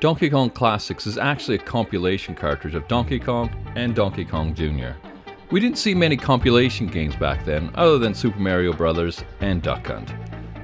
Donkey Kong Classics is actually a compilation cartridge of Donkey Kong and Donkey Kong Jr. We didn't see many compilation games back then, other than Super Mario Bros. And Duck Hunt.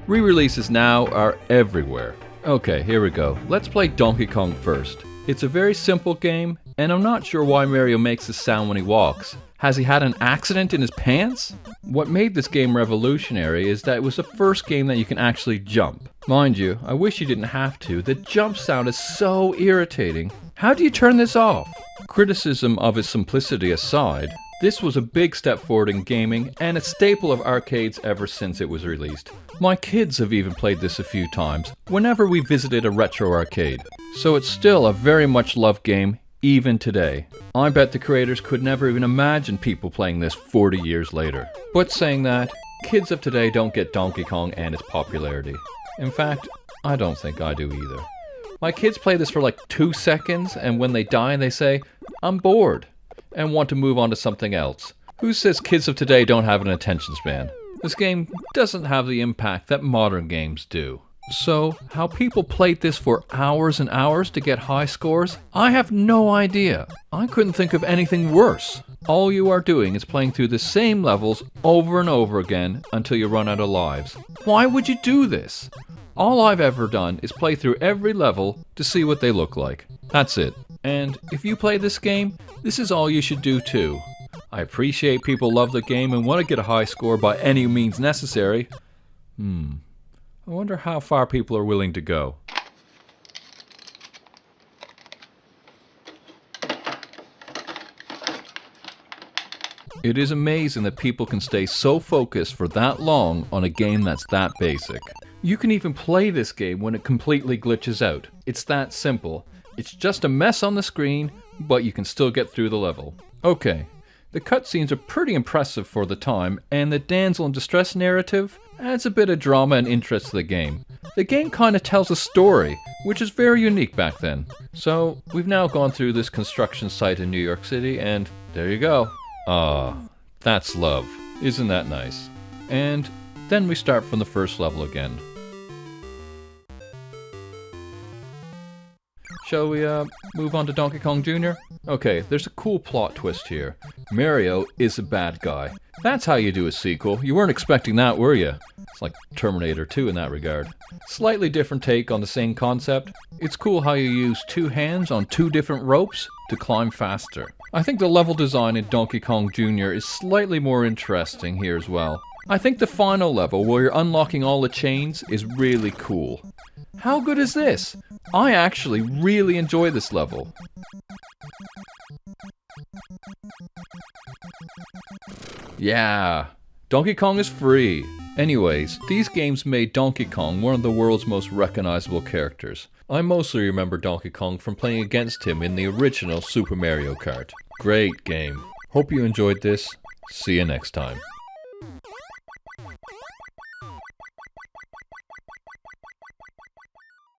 Re-releases now are everywhere. Okay, here we go. Let's play Donkey Kong first. It's a very simple game, and I'm not sure why Mario makes this sound when he walks. Has he had an accident in his pants? What made this game revolutionary is that it was the first game that you can actually jump. Mind you, I wish you didn't have to. The jump sound is so irritating. How do you turn this off? Criticism of its simplicity aside, this was a big step forward in gaming and a staple of arcades ever since it was released. My kids have even played this a few times whenever we visited a retro arcade. So it's still a very much loved game even today. I bet the creators could never even imagine people playing this 40 years later. But saying that, kids of today don't get Donkey Kong and its popularity. In fact, I don't think I do either. My kids play this for like 2 seconds, and when they die they say, "I'm bored," and want to move on to something else. Who says kids of today don't have an attention span? This game doesn't have the impact that modern games do. So, how people played this for hours and hours to get high scores, I have no idea. I couldn't think of anything worse. All you are doing is playing through the same levels over and over again until you run out of lives. Why would you do this? All I've ever done is play through every level to see what they look like. That's it. And if you play this game, this is all you should do too. I appreciate people love the game and want to get a high score by any means necessary. I wonder how far people are willing to go. It is amazing that people can stay so focused for that long on a game that's that basic. You can even play this game when it completely glitches out. It's that simple. It's just a mess on the screen, but you can still get through the level. Okay, the cutscenes are pretty impressive for the time, and the damsel in distress narrative adds a bit of drama and interest to the game. The game kind of tells a story, which is very unique back then. So, we've now gone through this construction site in New York City, and there you go. Ah, that's love. Isn't that nice? And then we start from the first level again. Shall we move on to Donkey Kong Jr.? Okay, there's a cool plot twist here. Mario is a bad guy. That's how you do a sequel. You weren't expecting that, were you? It's like Terminator 2 in that regard. Slightly different take on the same concept. It's cool how you use 2 hands on 2 different ropes to climb faster. I think the level design in Donkey Kong Jr. is slightly more interesting here as well. I think the final level, where you're unlocking all the chains, is really cool. How good is this? I actually really enjoy this level. Yeah, Donkey Kong is free. Anyways, these games made Donkey Kong one of the world's most recognizable characters. I mostly remember Donkey Kong from playing against him in the original Super Mario Kart. Great game. Hope you enjoyed this. See you next time.